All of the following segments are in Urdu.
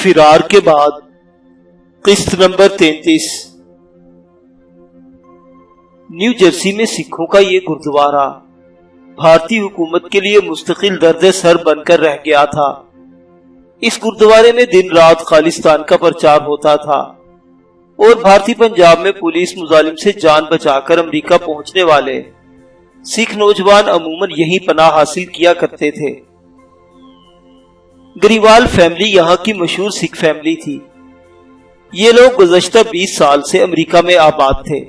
فرار کے بعد قسط نمبر 33۔ نیو جرسی میں سکھوں کا یہ گردوارہ بھارتی حکومت کے لیے مستقل درد سر بن کر رہ گیا تھا۔ اس گردوارے میں دن رات خالصتان کا پرچار ہوتا تھا اور بھارتی پنجاب میں پولیس مظالم سے جان بچا کر امریکہ پہنچنے والے سکھ نوجوان عموماً یہیں پناہ حاصل کیا کرتے تھے۔ گریوال فیملی یہاں کی مشہور سکھ فیملی تھی۔ یہ لوگ گزشتہ 20 سال سے امریکہ میں آباد تھے۔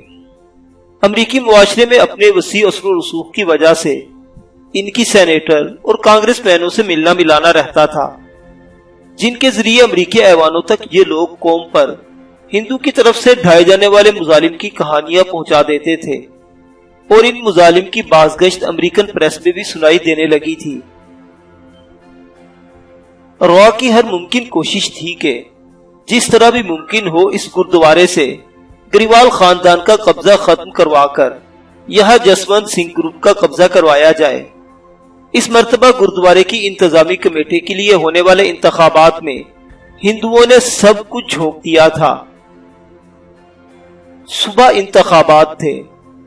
امریکی معاشرے میں اپنے وسیع اثر و رسوخ کی وجہ سے ان کی سینیٹر اور کانگریس مینوں سے ملنا ملانا رہتا تھا، جن کے ذریعے امریکی ایوانوں تک یہ لوگ قوم پر ہندو کی طرف سے ڈھائے جانے والے مظالم کی کہانیاں پہنچا دیتے تھے، اور ان مظالم کی بازگشت امریکن پریس میں بھی سنائی دینے لگی تھی۔ روا کی ہر ممکن کوشش تھی کہ جس طرح بھی ممکن ہو اس گردوارے سے گریوال خاندان کا قبضہ ختم کروا کر یہاں جسونت سنگھ گروپ کا قبضہ کروایا جائے۔ اس مرتبہ گردوارے کی انتظامی کمیٹی کے لیے ہونے والے انتخابات میں ہندوؤں نے سب کچھ جھونک دیا تھا۔ صبح انتخابات تھے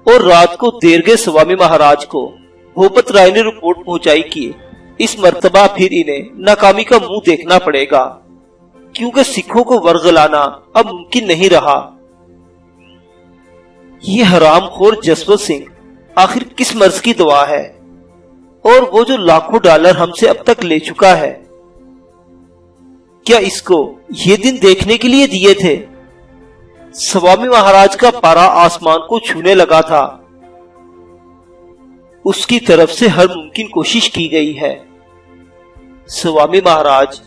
اور رات کو دیرگے سوامی مہاراج کو بھوپت رائے نے رپورٹ پہنچائی کہ اس مرتبہ پھر انہیں ناکامی کا منہ دیکھنا پڑے گا، کیونکہ سکھوں کو ورغلانا اب ممکن نہیں رہا۔ یہ حرام خور جسونت سنگھ آخر کس مرض کی دوا ہے، اور وہ جو لاکھوں ڈالر ہم سے اب تک لے چکا ہے، کیا اس کو یہ دن دیکھنے کے لیے دیے تھے؟ سوامی مہاراج کا پارا آسمان کو چھونے لگا تھا۔ اس کی طرف سے ہر ممکن کوشش کی گئی ہے۔ سوامی مہاراج،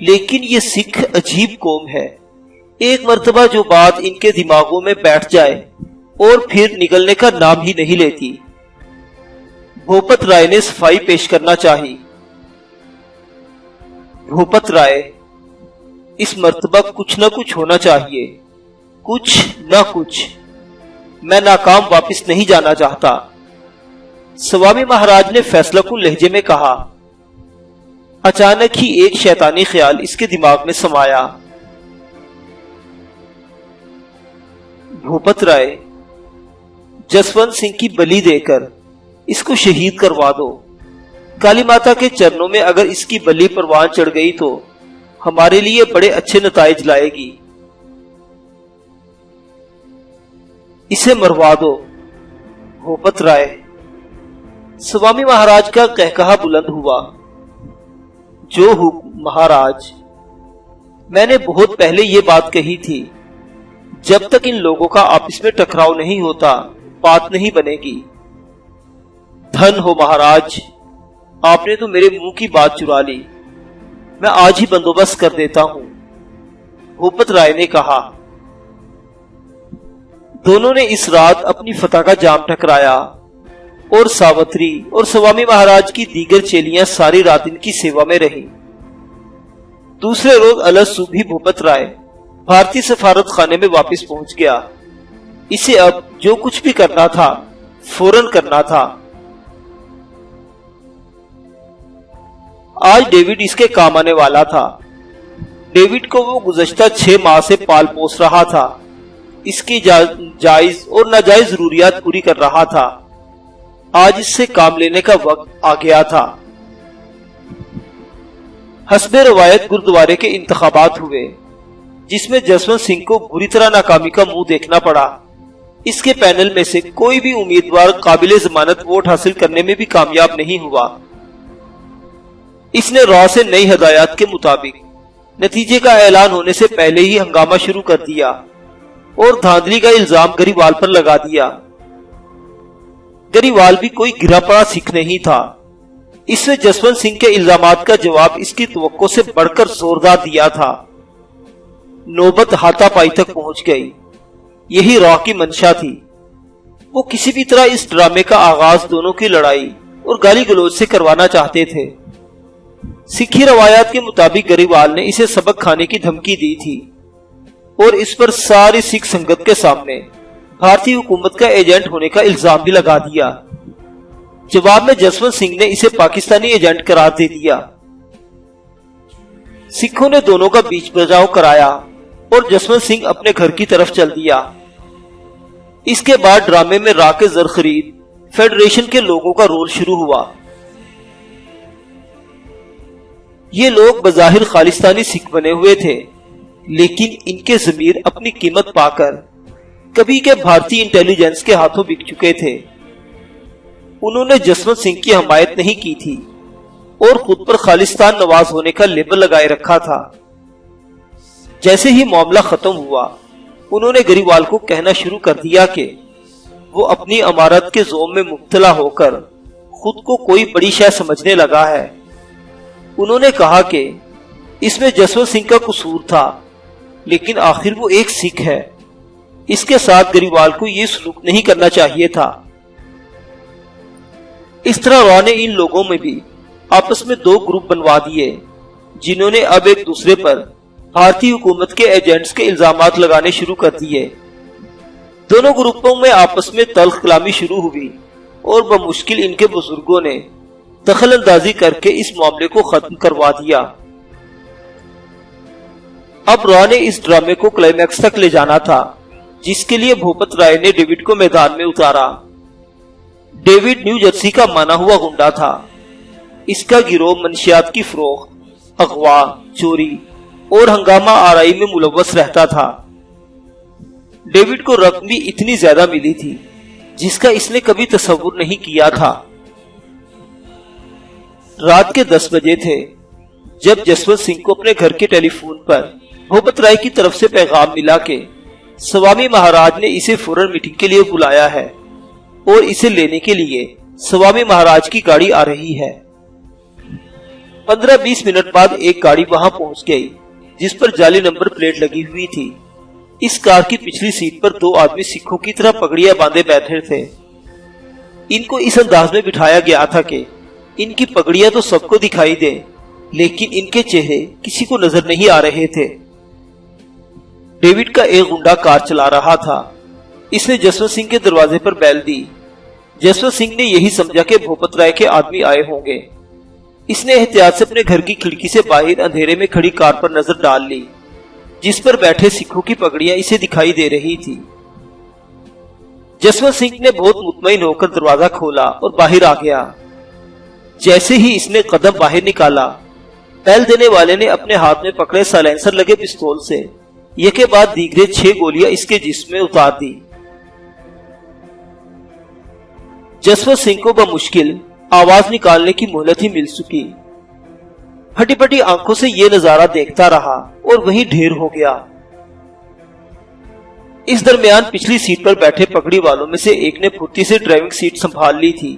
لیکن یہ سکھ عجیب قوم ہے، ایک مرتبہ جو بات ان کے دماغوں میں بیٹھ جائے اور پھر نکلنے کا نام ہی نہیں لیتی۔ بھوپت رائے نے صفائی پیش کرنا چاہی۔ بھوپت رائے، اس مرتبہ کچھ نہ کچھ ہونا چاہیے، کچھ نہ کچھ۔ میں ناکام واپس نہیں جانا چاہتا۔ سوامی مہاراج نے فیصلہ کن لہجے میں کہا۔ اچانک ہی ایک شیطانی خیال اس کے دماغ میں سمایا۔ بھوپت رائے، جسونت سنگھ کی بلی دے کر اس کو شہید کروا دو۔ کالی ماتا کے چرنوں میں اگر اس کی بلی پروان چڑھ گئی تو ہمارے لیے بڑے اچھے نتائج لائے گی۔ اسے مروا دو۔ بھوپت رائے، سوامی مہاراج کا قہقہا بلند ہوا۔ جو حکم مہاراج، میں نے بہت پہلے یہ بات کہی تھی، جب تک ان لوگوں کا آپس میں ٹکراؤ نہیں ہوتا بات نہیں بنے گی۔ دھن ہو مہاراج، آپ نے تو میرے منہ کی بات چرا لی۔ میں آج ہی بندوبست کر دیتا ہوں، بھوپت رائے نے کہا۔ دونوں نے اس رات اپنی فتح کا جام ٹکرایا، اور ساوتری اور سوامی مہاراج کی دیگر چیلیاں ساری رات ان کی سیوا میں رہی۔ دوسرے روز الگ صبح بھوپت رائے بھارتی سفارت خانے میں واپس پہنچ گیا۔ اسے اب جو کچھ بھی کرنا تھا فوراً کرنا تھا۔ آج ڈیوڈ اس کے کام آنے والا تھا۔ ڈیوڈ کو وہ گزشتہ 6 ماہ سے پال پوس رہا تھا، اس کی جائز اور ناجائز ضروریات پوری کر رہا تھا۔ آج اس سے کام لینے کا وقت آ گیا تھا۔ حسب روایت گردوارے کے انتخابات ہوئے، جس میں جسونت سنگھ کو بری طرح ناکامی کا منہ دیکھنا پڑا۔ اس کے پینل میں سے کوئی بھی امیدوار قابل ضمانت ووٹ حاصل کرنے میں بھی کامیاب نہیں ہوا۔ اس نے را سے نئی ہدایات کے مطابق نتیجے کا اعلان ہونے سے پہلے ہی ہنگامہ شروع کر دیا اور دھاندلی کا الزام گریوال پر لگا دیا۔ گریوال بھی کوئی گرا پڑا سکھ نہیں تھا۔ اس نے جسونت سنگھ کے الزامات کا جواب اس کی توقع سے بڑھ کر زوردار دیا تھا۔ نوبت ہاتھا پائی تک پہنچ گئی۔ یہی را کی منشا تھی۔ وہ کسی بھی طرح اس ڈرامے کا آغاز دونوں کی لڑائی اور گالی گلوچ سے کروانا چاہتے تھے۔ سکھی روایات کے مطابق گریوال نے اسے سبق کھانے کی دھمکی دی تھی اور اس پر ساری سکھ سنگت کے سامنے بھارتی حکومت کا ایجنٹ ہونے کا الزام بھی لگا دیا۔ جواب میں جسونت سنگھ نے اسے پاکستانی ایجنٹ قرار دے دیا۔ سکھوں نے دونوں کا بیچ بچاؤ کرایا اور جسونت سنگھ اپنے گھر کی طرف چل دیا۔ اس کے بعد ڈرامے میں راہ کے زر خرید فیڈریشن کے لوگوں کا رول شروع ہوا۔ یہ لوگ بظاہر خالصتانی سکھ بنے ہوئے تھے، لیکن ان کے ضمیر اپنی قیمت پا کر کبھی کے بھارتی انٹیلیجنس کے ہاتھوں بک چکے تھے۔ انہوں نے جسونت سنگھ کی حمایت نہیں کی تھی اور خود پر خالصتان نواز ہونے کا لیبل لگائے رکھا تھا۔ جیسے ہی معاملہ ختم ہوا، انہوں نے گریوال کو کہنا شروع کر دیا کہ وہ اپنی امارت کے زوم میں مبتلا ہو کر خود کو کوئی بڑی شے سمجھنے لگا ہے۔ انہوں نے کہا کہ اس میں جسونت سنگھ کا قصور تھا، لیکن آخر وہ ایک سکھ ہے، اس کے ساتھ گریوال کو یہ سلوک نہیں کرنا چاہیے تھا۔ اس طرح راؤ نے ان لوگوں میں بھی آپس میں دو گروپ بنوا دیے، جنہوں نے اب ایک دوسرے پر بھارتی حکومت کے ایجنٹس کے الزامات لگانے شروع کر دیے۔ دونوں گروپوں میں آپس میں تلخ کلامی شروع ہوئی اور بمشکل ان کے بزرگوں نے دخل اندازی کر کے اس معاملے کو ختم کروا دیا۔ اب راؤ نے اس ڈرامے کو کلائمیکس تک لے جانا تھا، جس کے لیے بھوپت رائے نے ڈیوڈ کو میدان میں اتارا۔ ڈیوڈ نیو جرسی کا مانا ہوا گنڈا تھا۔ اس کا گروہ منشیات کی فروخت، اغوا، چوری اور ہنگامہ آرائی میں ملوث رہتا تھا۔ ڈیوڈ کو رقم بھی اتنی زیادہ ملی تھی جس کا اس نے کبھی تصور نہیں کیا تھا۔ رات کے 10 بجے تھے جب جسونت سنگھ کو اپنے گھر کے ٹیلی فون پر بھوپت رائے کی طرف سے پیغام ملا کہ سوامی مہاراج نے اسے فوراً میٹنگ کے لیے بلایا ہے اور اسے لینے کے لیے سوامی مہاراج کی گاڑی آ رہی ہے۔ 15-20 منٹ بعد ایک گاڑی وہاں پہنچ گئی جس پر جعلی نمبر پلیٹ لگی ہوئی تھی۔ اس کار کی پچھلی سیٹ پر 2 آدمی سکھوں کی طرح پگڑیاں باندھے بیٹھے تھے۔ ان کو اس انداز میں بٹھایا گیا تھا کہ ان کی پگڑیاں تو سب کو دکھائی دیں، لیکن ان کے چہرے کسی کو نظر نہیں آ رہے تھے۔ ڈیوڈ کا ایک گنڈا کار چلا رہا تھا۔ اس نے جسونت سنگھ کے دروازے پر بیل دی۔ جسونت سنگھ نے یہی سمجھا کہ بھوپت رائے کے آدمی آئے ہوں گے۔ اس نے احتیاط سے اپنے گھر کی کھڑکی سے باہر اندھیرے میں کھڑی کار پر نظر ڈال لی، جس پر بیٹھے سکھوں کی پگڑیاں اسے دکھائی دے رہی تھی۔ جسونت سنگھ نے بہت مطمئن ہو کر دروازہ کھولا اور باہر آ گیا۔ جیسے ہی اس نے قدم باہر نکالا، بیل دینے والے نے اپنے ہاتھ میں پکڑے سائلنسر لگے پستول سے یکے بعد دیگرے 6 گولیاں اس کے جسم میں اتار دی۔ جسونت سنگھ کو بمشکل آواز نکالنے کی مہلت ہی مل چکی۔ ہٹی پٹی آنکھوں سے یہ نظارہ دیکھتا رہا اور وہیں ڈھیر ہو گیا۔ اس درمیان پچھلی سیٹ پر بیٹھے پگڑی والوں میں سے ایک نے پھرتی سے ڈرائیونگ سیٹ سنبھال لی تھی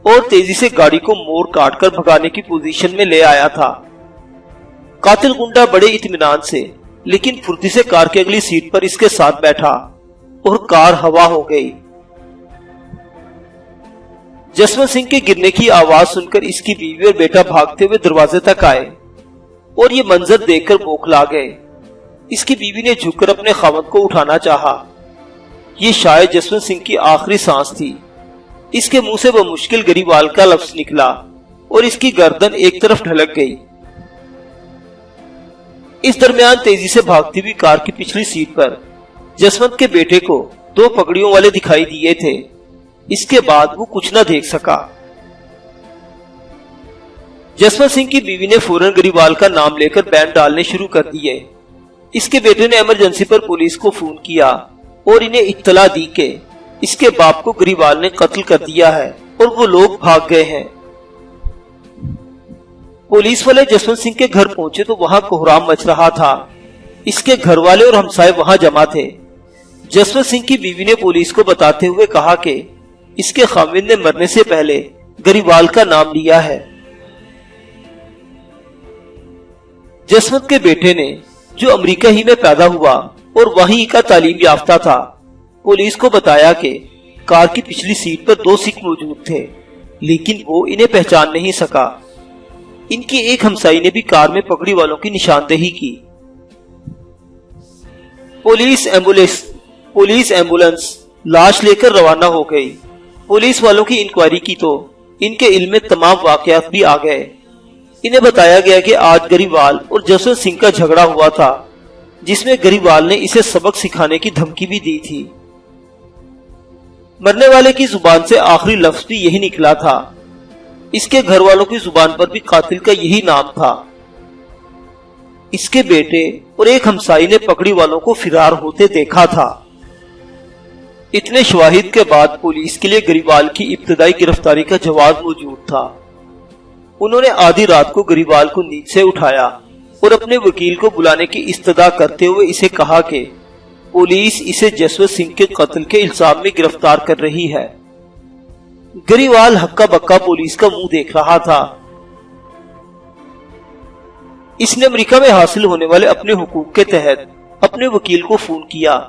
اور تیزی سے گاڑی کو موڑ کاٹ کر بھگانے کی پوزیشن میں لے آیا تھا۔ قاتل گنڈا بڑے اطمینان سے لیکن پھرتی سے کار کی اگلی سیٹ پر اس کے ساتھ بیٹھا اور کار ہوا ہو گئی۔ جسونت سنگھ کے گرنے کی آواز سن کر اس کی بیوی اور بیٹا بھاگتے ہوئے دروازے تک آئے اور یہ منظر دیکھ کر بوکھلا گئے۔ اس کی بیوی نے جھک کر اپنے خاوند کو اٹھانا چاہا۔ یہ شاید جسونت سنگھ کی آخری سانس تھی۔ اس کے منہ سے بمشکل گریوال کا لفظ نکلا اور اس کی گردن ایک طرف ڈھلک گئی۔ اس درمیان تیزی سے بھاگتی ہوئی کار کی پچھلی سیٹ پر جسونت کے بیٹے کو 2 پگڑیوں والے دکھائی دیے تھے۔ اس کے بعد وہ کچھ نہ دیکھ سکا۔ جسونت سنگھ کی بیوی نے فوراً گریوال کا نام لے کر بین ڈالنے شروع کر دیے۔ اس کے بیٹے نے ایمرجنسی پر پولیس کو فون کیا اور انہیں اطلاع دی کہ اس کے باپ کو گریوال نے قتل کر دیا ہے اور وہ لوگ بھاگ گئے ہیں۔ پولیس والے جسونت سنگھ کے گھر پہنچے تو وہاں کوہرام مچ رہا تھا۔ اس کے گھر والے اور ہمسائے وہاں جمع تھے۔ جسونت سنگھ کی بیوی نے پولیس کو بتاتے ہوئے کہا کہ اس کے خاوند نے مرنے سے پہلے گریوال کا نام لیا ہے۔ جسونت کے بیٹے نے، جو امریکہ ہی میں پیدا ہوا اور وہیں کا تعلیم یافتہ تھا، پولیس کو بتایا کہ کار کی پچھلی سیٹ پر 2 سکھ موجود تھے، لیکن وہ انہیں پہچان نہیں سکا۔ ان کی ایک ہمسائی نے بھی کار میں پگڑی والوں کی نشاندہی کی۔ پولیس ایمبولنس لاش لے کر روانہ ہو گئی۔ پولیس والوں کی انکوائری کی تو ان کے علم میں تمام واقعات بھی آ گئے۔ انہیں بتایا گیا کہ آج گریوال اور جسونت سنگھ کا جھگڑا ہوا تھا، جس میں گریوال نے اسے سبق سکھانے کی دھمکی بھی دی تھی۔ مرنے والے کی زبان سے آخری لفظ بھی یہی نکلا تھا۔ اس کے گھر والوں کی زبان پر بھی قاتل کا یہی نام تھا۔ اس کے بیٹے اور ایک ہمسائی نے پکڑی والوں کو فرار ہوتے دیکھا تھا۔ اتنے شواہد کے بعد پولیس کے لیے گریوال کی ابتدائی گرفتاری کا جواز موجود تھا۔ انہوں نے آدھی رات کو گریوال کو نیند سے اٹھایا اور اپنے وکیل کو بلانے کی استدعا کرتے ہوئے اسے کہا کہ پولیس اسے جسونت سنگھ کے قتل کے الزام میں گرفتار کر رہی ہے۔ گریوال ہکا بکا پولیس کا منہ دیکھ رہا تھا۔ اس نے امریکہ میں حاصل ہونے والے اپنے حقوق کے تحت اپنے وکیل کو فون کیا،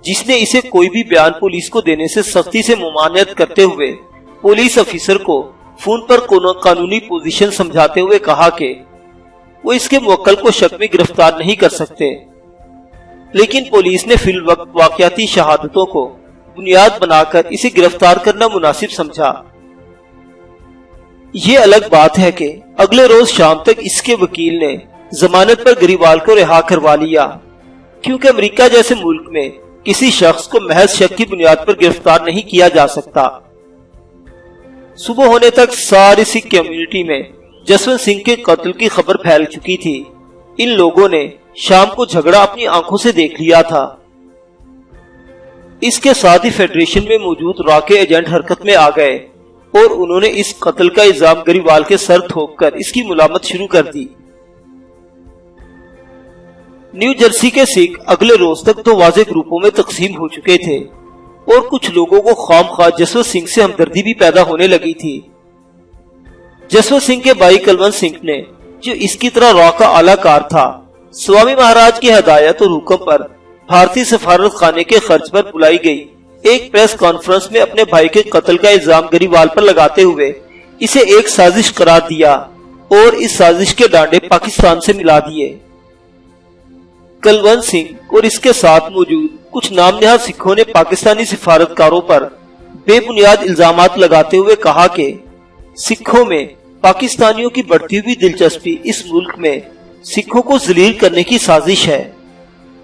جس نے اسے کوئی بھی بیان پولیس کو دینے سے سختی سے ممانعت کرتے ہوئے پولیس افیسر کو فون پر قانونی پوزیشن سمجھاتے ہوئے کہا کہ وہ اس کے موکل کو شک میں گرفتار نہیں کر سکتے، لیکن پولیس نے فی الوقت واقعاتی شہادتوں کو بنیاد بنا کر اسے گرفتار کرنا مناسب سمجھا۔ یہ الگ بات ہے کہ اگلے روز شام تک اس کے وکیل نے ضمانت پر گریوال کو رہا کروا لیا، کیونکہ امریکہ جیسے ملک میں کسی شخص کو محض شک کی بنیاد پر گرفتار نہیں کیا جا سکتا۔ صبح ہونے تک ساری سکھ کمیونٹی میں جسونت سنگھ کے قتل کی خبر پھیل چکی تھی۔ ان لوگوں نے شام کو جھگڑا اپنی آنکھوں سے دیکھ لیا تھا۔ اس کے ساتھ ہی فیڈریشن میں موجود را کے ایجنٹ حرکت میں آ گئے اور انہوں نے اس قتل کا الزام گریوال کے سر تھوپ کر اس کی ملامت شروع کر دی۔ نیو جرسی کے سکھ اگلے روز تک دو واضح گروپوں میں تقسیم ہو چکے تھے اور کچھ لوگوں کو خام خواہ جسونت سنگھ سے ہمدردی بھی پیدا ہونے لگی تھی۔ جسونت سنگھ کے بھائی کلونت سنگھ نے، جو اس کی طرح را کا اعلی کار تھا، سوامی مہاراج کی ہدایت اور حکم پر بھارتی سفارت خانے کے خرچ پر بلائی گئی ایک پریس کانفرنس میں اپنے بھائی کے قتل کا الزام گریوال پر لگاتے ہوئے اسے ایک سازش قرار دیا اور اس سازش کے ڈانڈے پاکستان سے ملا دیے۔ کلونت سنگھ اور اس کے ساتھ موجود کچھ نام نہاد سکھوں نے پاکستانی سفارتکاروں پر بے بنیاد الزامات لگاتے ہوئے کہا کہ سکھوں میں پاکستانیوں کی بڑھتی ہوئی دلچسپی اس ملک میں سکھوں کو ذلیل کرنے کی سازش ہے۔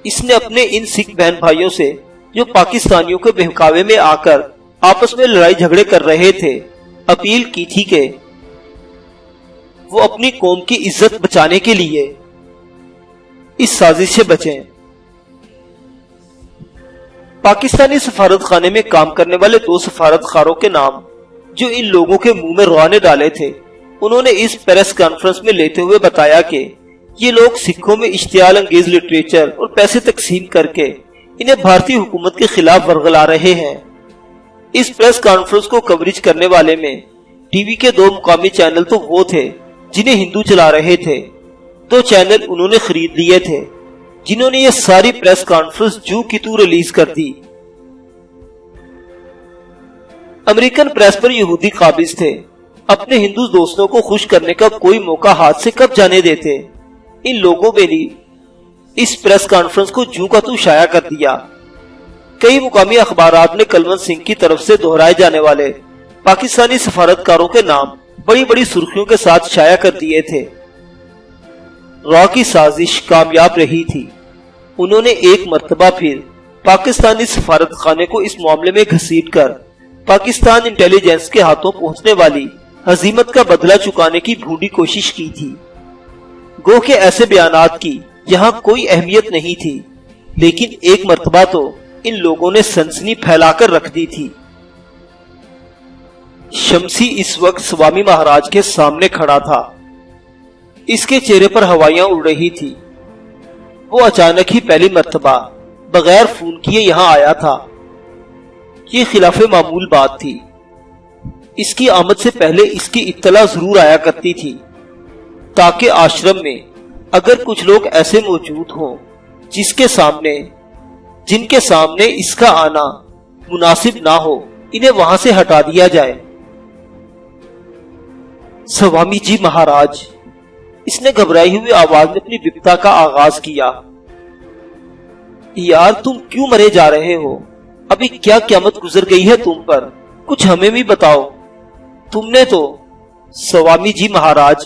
اس نے اپنے ان سکھ بہن بھائیوں سے، جو پاکستانیوں کے بہکاوے میں آ کر آپس میں لڑائی جھگڑے کر رہے تھے، اپیل کی تھی کہ وہ اپنی قوم کی عزت بچانے کے لیے اس سازش سے بچیں۔ پاکستانی سفارت خانے میں کام کرنے والے دو سفارتکاروں کے نام جو ان لوگوں کے منہ میں روا نے ڈالے تھے، انہوں نے اس پریس کانفرنس میں لیتے ہوئے بتایا کہ یہ لوگ سکھوں میں اشتعال انگیز لٹریچر اور پیسے تقسیم کر کے انہیں بھارتی حکومت کے خلاف ورغلا رہے ہیں۔ اس پریس کانفرنس کو کوریج کرنے والے میں ٹی وی کے دو مقامی چینل تو وہ تھے جنہیں ہندو چلا رہے تھے، دو چینل انہوں نے خرید لیے تھے جنہوں نے یہ ساری پریس کانفرنس جو کی تو ریلیز کر دی۔ امریکن پریس پر یہودی قابض تھے، اپنے ہندو دوستوں کو خوش کرنے کا کوئی موقع ہاتھ سے کب جانے دیتے۔ ان لوگوں نے اس پریس کانفرنس کو جو کا تو شائع کر دیا۔ کئی مقامی اخبارات نے کلونت سنگھ کی طرف سے دہرائے جانے والے پاکستانی سفارتکاروں کے نام بڑی بڑی سرخیوں کے ساتھ شائع کر دیے تھے۔ را کی سازش کامیاب رہی تھی۔ انہوں نے ایک مرتبہ پھر پاکستانی سفارت خانے کو اس معاملے میں گھسیٹ کر پاکستان انٹیلیجنس کے ہاتھوں پہنچنے والی ہزیمت کا بدلہ چکانے کی بھونڈی کوشش کی تھی۔ گو کہ ایسے بیانات کی یہاں کوئی اہمیت نہیں تھی، لیکن ایک مرتبہ تو ان لوگوں نے سنسنی پھیلا کر رکھ دی تھی۔ شمسی اس وقت سوامی مہاراج کے سامنے کھڑا تھا۔ اس کے چہرے پر ہوائیاں اڑ رہی تھی۔ وہ اچانک ہی پہلی مرتبہ بغیر فون کیے یہاں آیا تھا۔ یہ خلاف معمول بات تھی۔ اس کی آمد سے پہلے اس کی اطلاع ضرور آیا کرتی تھی، تاکہ آشرم میں اگر کچھ لوگ ایسے موجود ہوں جن کے سامنے اس کا آنا مناسب نہ ہو، انہیں وہاں سے ہٹا دیا جائے۔ سوامی جی مہاراج، اس نے گھبرائی ہوئی آواز میں اپنی بپتا کا آغاز کیا۔ یار تم کیوں مرے جا رہے ہو؟ ابھی کیا قیامت گزر گئی ہے تم پر؟ کچھ ہمیں بھی بتاؤ۔ تم نے تو سوامی جی مہاراج،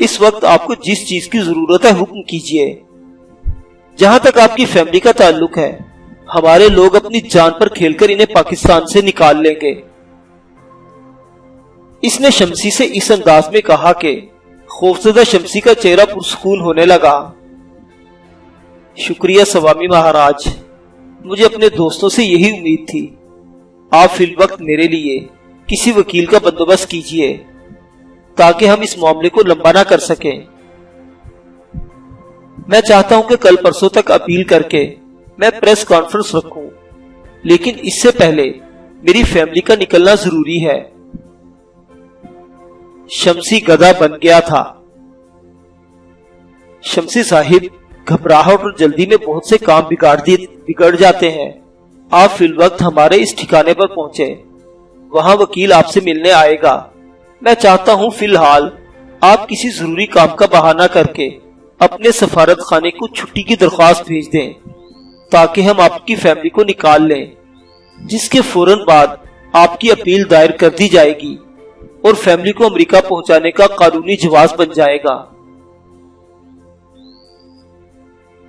اس وقت آپ کو جس چیز کی ضرورت ہے حکم کیجیے۔ جہاں تک آپ کی فیملی کا تعلق ہے، ہمارے لوگ اپنی جان پر کھیل کر انہیں پاکستان سے نکال لیں گے۔ اس نے شمسی سے اس انداز میں کہا کہ خوفزدہ شمسی کا چہرہ پرسکون ہونے لگا۔ شکریہ سوامی مہاراج، مجھے اپنے دوستوں سے یہی امید تھی۔ آپ فی الوقت میرے لیے کسی وکیل کا بندوبست کیجیے تاکہ ہم اس معاملے کو لمبا نہ کر سکیں۔ میں چاہتا ہوں کہ کل پرسوں تک اپیل کر کے میں پریس کانفرنس رکھوں، لیکن اس سے پہلے میری فیملی کا نکلنا ضروری ہے۔ شمسی گدھا بن گیا تھا۔ شمسی صاحب، گھبراہٹ اور جلدی میں بہت سے کام بگڑ جاتے ہیں۔ آپ فی الوقت ہمارے اس ٹھکانے پر پہنچے، وہاں وکیل آپ سے ملنے آئے گا۔ میں چاہتا ہوں فی الحال آپ کسی ضروری کام کا بہانہ کر کے اپنے سفارت خانے کو چھٹی کی درخواست بھیج دیں تاکہ ہم آپ کی فیملی کو نکال لیں، جس کے فوراً بعد آپ کی اپیل دائر کر دی جائے گی اور فیملی کو امریکہ پہنچانے کا قانونی جواز بن جائے گا۔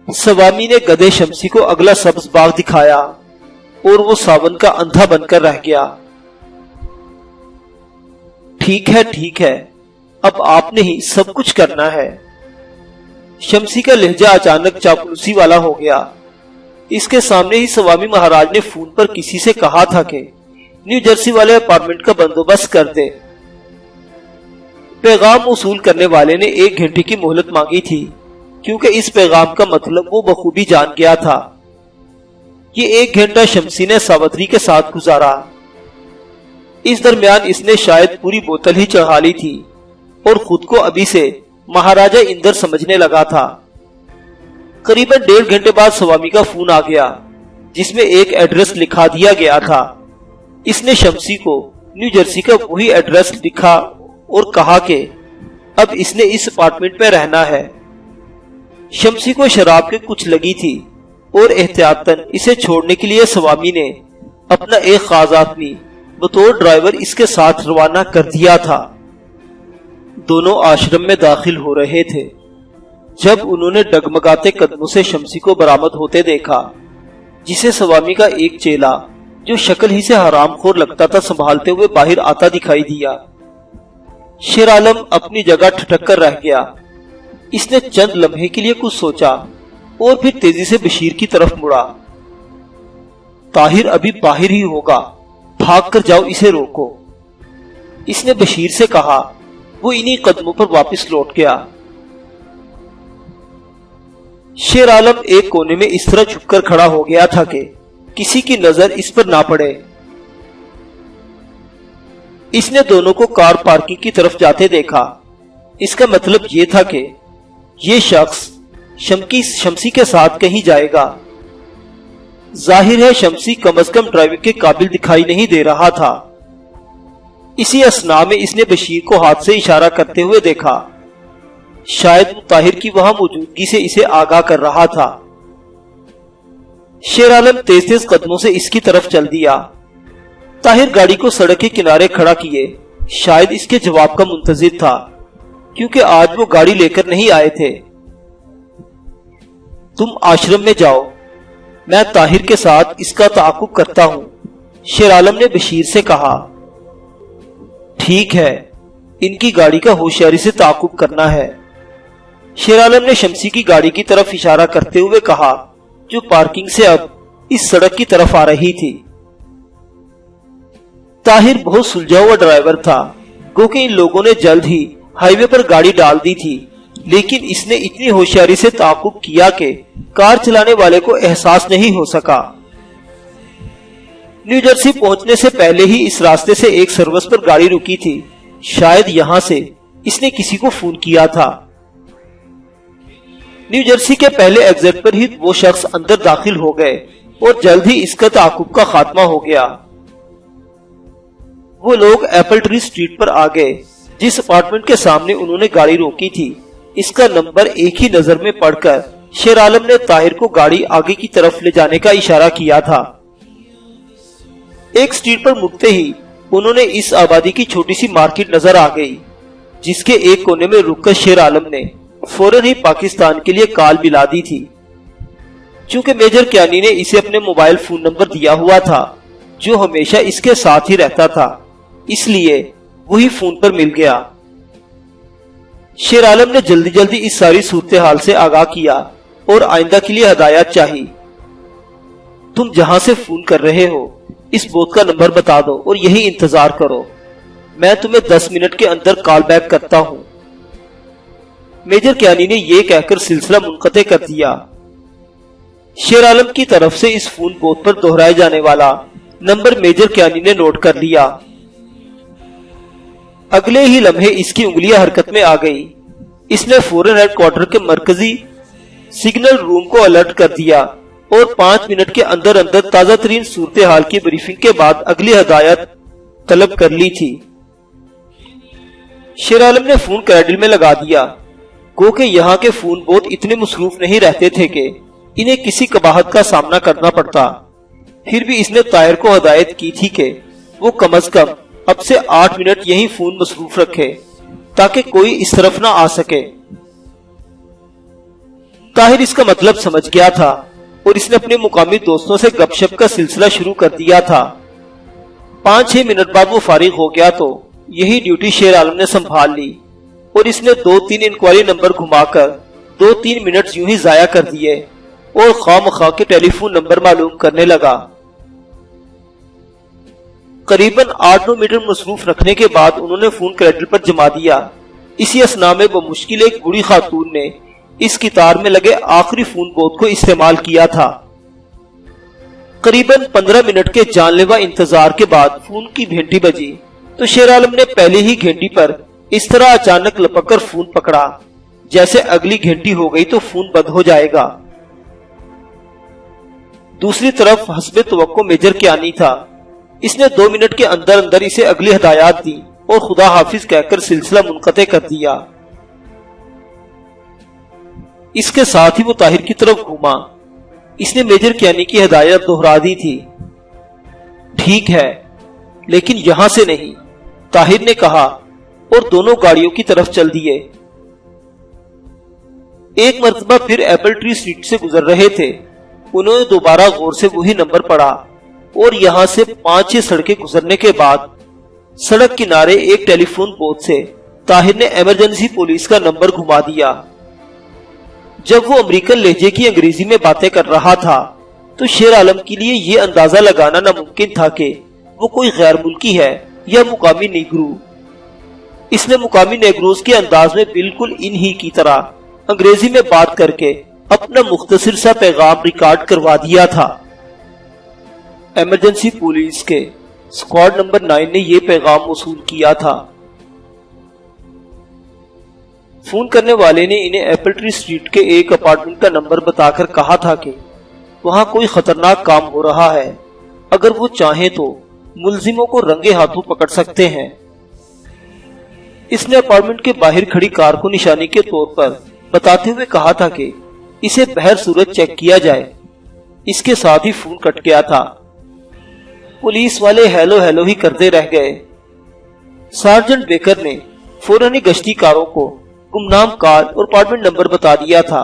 سوامی نے گدھے شمسی کو اگلا سبز باغ دکھایا اور وہ ساون کا اندھا بن کر رہ گیا۔ ٹھیک ہے، اب آپ نے ہی سب کچھ کرنا ہے۔ شمسی کا لہجہ اچانک چاپلوسی والا ہو گیا۔ اس کے سامنے ہی سوامی مہاراج نے فون پر کسی سے کہا تھا کہ نیو جرسی والے اپارٹمنٹ کا بندوبست کر دے۔ پیغام موصول کرنے والے نے 1 گھنٹے کی مہلت مانگی تھی، کیونکہ اس پیغام کا مطلب وہ بخوبی جان گیا تھا۔ یہ 1 گھنٹہ شمسی نے ساوتری کے ساتھ گزارا۔ اس درمیان اس نے شاید پوری بوتل ہی چڑھا لی تھی اور خود کو ابھی سے مہاراجہ اندر سمجھنے لگا تھا۔ قریباً 1.5 گھنٹے بعد سوامی کا فون آ گیا، جس میں ایک ایڈریس لکھا دیا گیا تھا۔ اس نے شمسی کو نیو جرسی کا وہی ایڈریس لکھا اور کہا کہ اب اس نے اس اپارٹمنٹ میں رہنا ہے۔ شمسی کو شراب کے کچھ لگی تھی اور احتیاطاً اسے چھوڑنے کے لیے سوامی نے اپنا ایک خاص آدمی بطور ڈرائیور اس کے ساتھ روانہ کر دیا تھا۔ دونوں آشرم میں داخل ہو رہے تھے جب انہوں نے ڈگمگاتے قدموں سے شمسی کو برآمد ہوتے دیکھا، جسے سوامی کا ایک چیلا جو شکل ہی سے حرام خور لگتا تھا سنبھالتے ہوئے باہر آتا دکھائی دیا۔ شیر عالم اپنی جگہ ٹھٹک کر رہ گیا۔ اس نے چند لمحے کے لیے کچھ سوچا اور پھر تیزی سے بشیر کی طرف مڑا۔ طاہر ابھی باہر ہی ہوگا، بھاگ کر جاؤ اسے روکو۔ اس نے بشیر سے کہا۔ وہ انہی قدموں پر واپس لوٹ گیا۔ شیر عالم ایک کونے میں اس طرح چھپ کر کھڑا ہو گیا تھا کہ کسی کی نظر اس پر نہ پڑے۔ اس نے دونوں کو کار پارکنگ کی طرف جاتے دیکھا۔ اس کا مطلب یہ تھا کہ یہ شخص شمسی کے ساتھ کہیں جائے گا۔ ظاہر ہے شمسی کم از کم ڈرائیونگ کے قابل دکھائی نہیں دے رہا تھا۔ اسی اثناء میں اس نے بشیر کو ہاتھ سے اشارہ کرتے ہوئے دیکھا۔ شاید وہ طاہر کی وہاں موجودگی سے اسے آگاہ کر رہا تھا۔ شیر عالم تیز تیز قدموں سے اس کی طرف چل دیا۔ طاہر گاڑی کو سڑک کے کنارے کھڑا کیے، شاید اس کے جواب کا منتظر تھا، کیونکہ آج وہ گاڑی لے کر نہیں آئے تھے۔ تم آشرم میں جاؤ، میں طاہر کے ساتھ اس کا تعاقب کرتا ہوں، شیر عالم نے بشیر سے کہا۔ ٹھیک ہے، ان کی گاڑی کا ہوشیاری سے تعاقب کرنا ہے، شیر عالم نے شمسی کی گاڑی کی طرف اشارہ کرتے ہوئے کہا، جو پارکنگ سے اب اس سڑک کی طرف آ رہی تھی۔ طاہر بہت سلجھا ہوا ڈرائیور تھا، گو کہ ان لوگوں نے جلد ہی ہائی وے پر گاڑی ڈال دی تھی، لیکن اس نے اتنی ہوشیاری سے تعاقب کیا کہ کار چلانے والے کو احساس نہیں ہو سکا۔ نیو جرسی پہنچنے سے پہلے ہی اس راستے سے ایک سروس پر گاڑی رکی تھی، شاید یہاں سے اس نے کسی کو فون کیا تھا۔ نیو جرسی کے پہلے ایگزٹ پر ہی وہ شخص اندر داخل ہو گئے اور جلد ہی اس کا تعاقب کا خاتمہ ہو گیا۔ وہ لوگ ایپل ٹری اسٹریٹ پر آ گئے، جس اپارٹمنٹ کے سامنے انہوں نے گاڑی روکی تھی۔ اس کا نمبر ایک ہی نظر میں پڑھ کر شیر عالم نے طاہر کو گاڑی آگے کی طرف لے جانے کا اشارہ کیا تھا۔ ایک اسٹریٹ پر مڑتے ہی انہوں نے اس آبادی کی چھوٹی سی مارکیٹ نظر آ گئی۔ جس کے ایک کونے میں رک کر شیر عالم نے فوراً ہی پاکستان کے لیے کال ملا دی تھی۔ چونکہ میجر کیانی نے اسے اپنے موبائل فون نمبر دیا ہوا تھا جو ہمیشہ اس کے ساتھ ہی رہتا تھا، اس لیے وہی فون پر مل گیا۔ شیر عالم نے جلدی جلدی اس ساری صورتحال سے آگاہ کیا اور آئندہ کے لیے ہدایات چاہی۔ تم جہاں سے فون کر رہے ہو اس بوت کا نمبر بتا دو اور یہی انتظار کرو، میں تمہیں 10 منٹ کے اندر کال بیک کرتا ہوں۔ میجر کیانی نے یہ کہہ کر سلسلہ منقطع کر دیا۔ شیر عالم کی طرف سے اس فون بوت پر دہرائے جانے والا نمبر میجر کیانی نے نوٹ کر لیا۔ اگلے ہی لمحے اس کی انگلیاں حرکت میں آ گئی۔ اس نے فوراً ہیڈ کوارٹر کے مرکزی سگنل روم کو الرٹ کر دیا اور 5 منٹ کے اندر اندر تازہ ترین صورتحال کی بریفنگ کے بعد اگلی ہدایت طلب کر لی تھی۔ شیر عالم نے فون کریڈل میں لگا دیا، گو کہ یہاں کے فون بوت اتنے مصروف نہیں رہتے تھے کہ انہیں کسی قباحت کا سامنا کرنا پڑتا۔ پھر بھی اس نے طاہر کو ہدایت کی تھی کہ وہ کم از کم اب سے 8 منٹ یہی فون مصروف رکھے تاکہ کوئی اس طرف نہ آ سکے۔ طاہر اس کا مطلب سمجھ گیا تھا اور اس نے اپنے مقامی دوستوں سے گپ شپ کا سلسلہ شروع کر دیا تھا۔ 5-6 منٹ بعد وہ فارغ ہو گیا تو یہی ڈیوٹی شیر عالم نے سنبھال لی اور اس نے 2-3 انکوائری نمبر گھما کر 2-3 منٹ یوں ہی ضائع کر دیے اور خواہ مخواہ کے ٹیلی فون نمبر معلوم کرنے لگا۔ قریباً 8-9 منٹ مصروف رکھنے کے بعد انہوں نے فون کریڈل پر جما دیا۔ اسی اثناء میں بمشکل ایک بوڑھی خاتون نے اس قطار میں لگے آخری فون بوت کو استعمال کیا تھا۔ قریباً 15 منٹ کے جان لیوا انتظار کے بعد فون کی گھنٹی بجی تو شیر عالم نے پہلی ہی گھنٹی پر اس طرح اچانک لپک کر فون پکڑا جیسے اگلی گھنٹی ہو گئی تو فون بند ہو جائے گا۔ دوسری طرف حسب توقع میجر کیانی تھا۔ اس نے 2 منٹ کے اندر اندر اسے اگلی ہدایات دی اور خدا حافظ کہہ کر سلسلہ منقطع کر دیا۔ اس کے ساتھ ہی وہ طاہر کی طرف گھوما۔ اس نے میجر کیانی کی ہدایت دہرا دی تھی۔ ٹھیک ہے لیکن یہاں سے نہیں، طاہر نے کہا اور دونوں گاڑیوں کی طرف چل دیے۔ ایک مرتبہ پھر ایپل ٹری اسٹریٹ سے گزر رہے تھے، انہوں نے دوبارہ غور سے وہی نمبر پڑھا اور یہاں سے 5-6 سڑکیں گزرنے کے بعد سڑک کنارے ایک ٹیلی فون بوت سے طاہر نے ایمرجنسی پولیس کا نمبر گھما دیا۔ جب وہ امریکن لہجے کی انگریزی میں باتیں کر رہا تھا تو شیر عالم کے لیے یہ اندازہ لگانا ناممکن تھا کہ وہ کوئی غیر ملکی ہے یا مقامی نیگرو۔ اس نے مقامی نیگروز کے انداز میں بالکل انہی کی طرح انگریزی میں بات کر کے اپنا مختصر سا پیغام ریکارڈ کروا دیا تھا۔ ایمرجنسی پولیس کے اسکواڈ نمبر 9 نے یہ پیغام موصول کیا تھا۔ فون کرنے والے نے انہیں ایپل ٹری اسٹریٹ کے ایک اپارٹمنٹ کا نمبر بتا کر کہا تھا کہ وہاں کوئی خطرناک کام ہو رہا ہے، اگر وہ چاہیں تو ملزموں کو رنگے ہاتھوں پکڑ سکتے ہیں۔ اس نے اپارٹمنٹ کے باہر کھڑی کار کو نشانی کے طور پر بتاتے ہوئے کہا تھا کہ اسے بہر صورت چیک کیا جائے۔ اس کے ساتھ ہی فون کٹ گیا تھا۔ پولیس والے ہیلو ہیلو ہی کرتے رہ گئے۔ سارجنٹ بیکر نے فوراً ہی گشتی کاروں کو گمنام کار اور اپارٹمنٹ نمبر بتا دیا تھا۔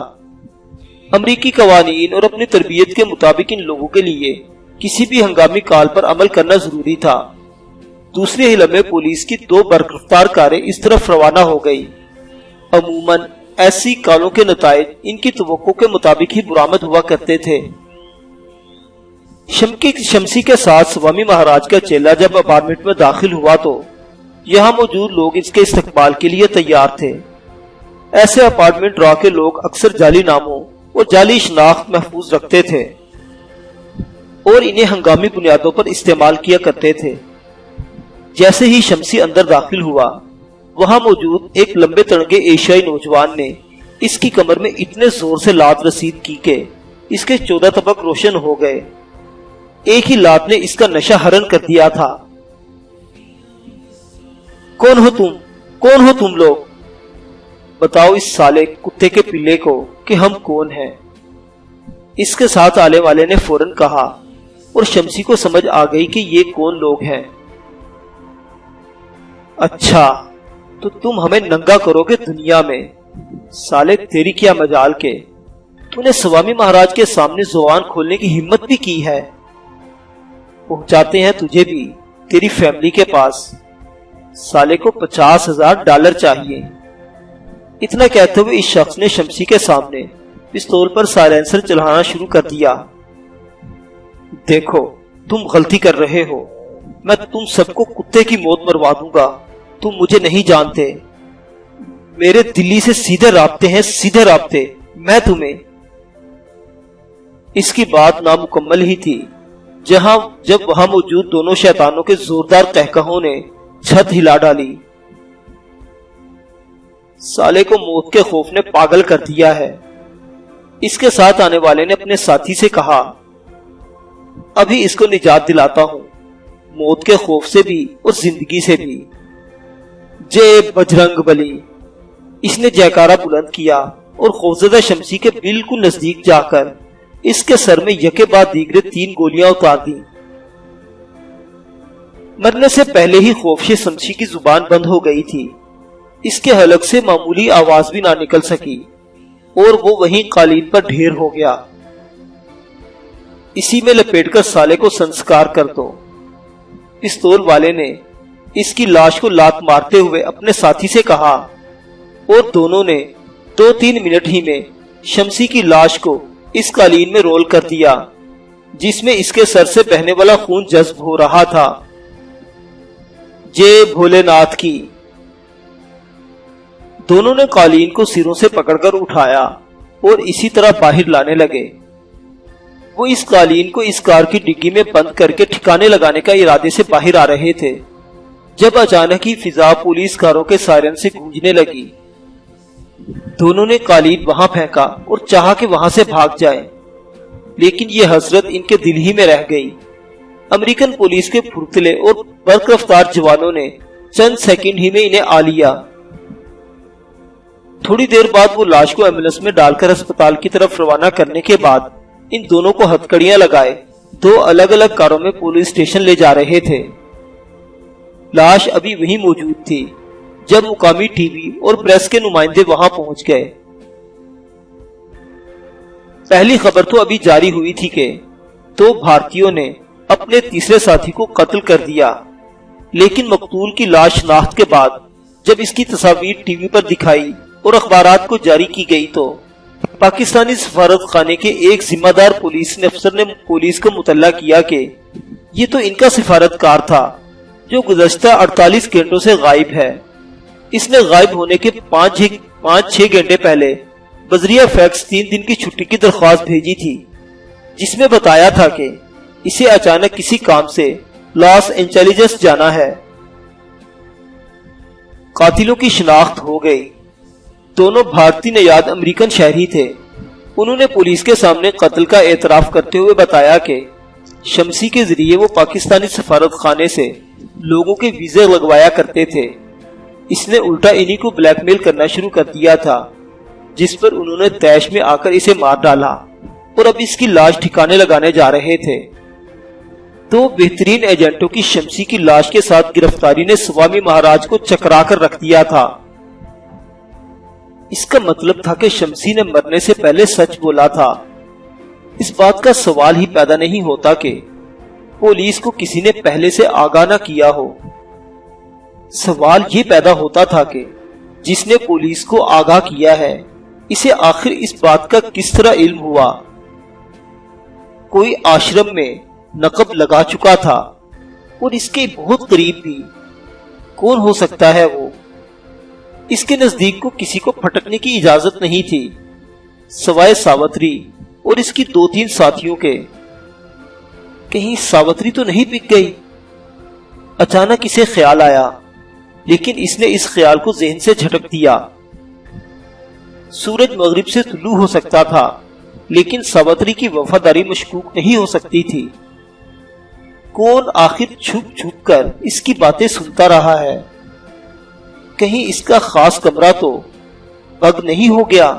امریکی قوانین اور اپنی تربیت کے مطابق ان لوگوں کے لیے کسی بھی ہنگامی کال پر عمل کرنا ضروری تھا۔ دوسرے ہی لمحے پولیس کی 2 بررفتار کاریں اس طرف روانہ ہو گئی۔ عموماً ایسی کالوں کے نتائج ان کی توقع کے مطابق ہی برآمد ہوا کرتے تھے۔ شمسی کے ساتھ سوامی مہاراج کا چیلا جب اپارٹمنٹ میں داخل ہوا تو یہاں موجود لوگ اس کے استقبال کے لیے تیار تھے۔ ایسے اپارٹمنٹ را کے لوگ اکثر جعلی ناموں اور جعلی شناخت محفوظ رکھتے تھے اور انہیں ہنگامی بنیادوں پر استعمال کیا کرتے تھے۔ جیسے ہی شمسی اندر داخل ہوا، وہاں موجود ایک لمبے تڑنگے ایشیائی نوجوان نے اس کی کمر میں اتنے زور سے لات رسید کی کہ اس کے 14 طبق روشن ہو گئے۔ ایک ہی لات نے اس کا نشہ حرن کر دیا تھا۔ کون ہو تم لوگ؟ بتاؤ اس سالے کتے کے پلے کو کہ ہم کون ہیں۔ اس کے ساتھ آنے والے نے فوراً کہا اور شمسی کو سمجھ آ گئی کہ یہ کون لوگ ہیں۔ اچھا تو تم ہمیں ننگا کرو گے دنیا میں۔ سالے تیری کیا مجال کے تو نے سوامی مہاراج کے سامنے زبان کھولنے کی ہمت بھی کی ہے۔ پہنچاتے ہیں تجھے بھی تیری فیملی کے پاس، سالے کو $50,000 چاہیے۔ اتنا کہتے ہوئے اس شخص نے شمسی کے سامنے پستول پر سائلنسر چلانا شروع کر دیا۔ دیکھو تم غلطی کر رہے ہو، میں تم سب کو کتے کی موت مروا دوں گا، تم مجھے نہیں جانتے، میرے دلی سے سیدھے رابطے ہیں، سیدھے رابطے، میں تمہیں۔ اس کی بات نامکمل ہی تھی جب وہاں موجود دونوں شیطانوں کے زوردار قہقہوں نے چھت ہلا ڈالی۔ سالے کو موت کے خوف نے پاگل کر دیا ہے۔ اس کے ساتھ آنے والے نے اپنے ساتھی سے کہا، ابھی اس کو نجات دلاتا ہوں، موت کے خوف سے بھی اور زندگی سے بھی۔ جے بجرنگ بلی۔ اس نے جیکارہ بلند کیا اور خوفزدہ شمسی کے بالکل نزدیک جا کر اس کے سر میں یکے بعد دیگرے 3 گولیاں اتار دیں۔ مرنے سے پہلے ہی خوفشے شمسی کی زبان بند ہو گئی تھی، اس کے حلق سے معمولی آواز بھی نہ نکل سکی اور وہ وہیں قالین پر ڈھیر ہو گیا۔ اسی میں لپیٹ کر سالے کو سنسکار کر دو۔ پستول والے نے اس کی لاش کو لات مارتے ہوئے اپنے ساتھی سے کہا اور دونوں نے 2-3 منٹ ہی میں شمسی کی لاش کو اس قالین میں رول کر دیا جس میں اس کے سر سے بہنے والا خون جذب ہو رہا تھا۔ جے بھولے ناتھ کی۔ دونوں نے قالین کو سروں سے پکڑ کر اٹھایا اور اسی طرح باہر لانے لگے۔ وہ اس قالین کو اس کار کی ڈگی میں بند کر کے ٹھکانے لگانے کا ارادے سے باہر آ رہے تھے جب اچانک ہی فضا پولیس کاروں کے سائرن سے گونجنے لگی۔ دونوں نے قالین وہاں پھینکا اور چاہا کہ وہاں سے بھاگ جائے، لیکن یہ حسرت ان کے دل ہی میں رہ گئی۔ امریکن پولیس کے پھرتلے اور برق رفتار جوانوں نے چند سیکنڈ ہی میں انہیں آ لیا۔ تھوڑی دیر بعد وہ لاش کو ایمبولینس میں ڈال کر ہسپتال کی طرف روانہ کرنے کے بعد ان دونوں کو ہتھکڑیاں لگائے 2 الگ الگ کاروں میں پولیس اسٹیشن لے جا رہے تھے۔ لاش ابھی وہیں موجود تھی جب مقامی ٹی وی اور پریس کے نمائندے وہاں پہنچ گئے۔ پہلی خبر تو ابھی جاری ہوئی تھی کہ 2 بھارتیوں نے اپنے تیسرے ساتھی کو قتل کر دیا، لیکن مقتول کی لاش شناخت کے بعد جب اس کی تصاویر ٹی وی پر دکھائی اور اخبارات کو جاری کی گئی تو پاکستانی سفارت خانے کے ایک ذمہ دار پولیس افسر نے پولیس کو مطلع کیا کہ یہ تو ان کا سفارتکار تھا جو گزشتہ 48 گھنٹوں سے غائب ہے۔ اس نے غائب ہونے کے 5-6 گھنٹے پہلے بذریعہ فیکس 3 دن کی چھٹی کی درخواست بھیجی تھی، جس میں بتایا تھا کہ اسے اچانک کسی کام سے لاس اینجلس جانا ہے۔ قاتلوں کی شناخت ہو گئی۔ دونوں بھارتی نیاد امریکن شہری تھے۔ انہوں نے پولیس کے سامنے قتل کا اعتراف کرتے ہوئے بتایا کہ شمسی کے ذریعے وہ پاکستانی سفارت خانے سے لوگوں کے ویزے لگوایا کرتے تھے۔ اس نے الٹا انہی کو بلیک میل کرنا شروع کر دیا تھا، جس پر انہوں نے طیش میں آ کر اسے مار ڈالا اور اب اس کی لاش ٹھکانے لگانے جا رہے تھے۔ 2 بہترین ایجنٹوں کی شمسی کی لاش کے ساتھ گرفتاری نے سوامی مہاراج کو چکرا کر رکھ دیا تھا۔ اس کا مطلب تھا کہ شمسی نے مرنے سے پہلے سچ بولا تھا۔ اس بات کا سوال ہی پیدا نہیں ہوتا کہ پولیس کو کسی نے پہلے سے آگاہ نہ کیا ہو۔ سوال یہ پیدا ہوتا تھا کہ جس نے پولیس کو آگاہ کیا ہے اسے آخر اس بات کا کس طرح علم ہوا؟ کوئی آشرم میں نقب لگا چکا تھا اور اس کے بہت قریب بھی۔ کون ہو سکتا ہے وہ؟ اس کے نزدیک کو کسی کو پھٹکنے کی اجازت نہیں تھی سوائے ساوتری اور اس کی 2-3 ساتھیوں کے۔ کہیں ساوتری تو نہیں پک گئی؟ اچانک اسے خیال آیا، لیکن اس نے اس خیال کو ذہن سے جھٹک دیا۔ سورج مغرب سے طلوع ہو سکتا تھا، لیکن ساوتری کی وفاداری مشکوک نہیں ہو سکتی تھی۔ کون آخر چھپ چھپ کر اس کی باتیں سنتا رہا ہے؟ کہیں اس کا خاص کمرہ تو بگ نہیں ہو گیا؟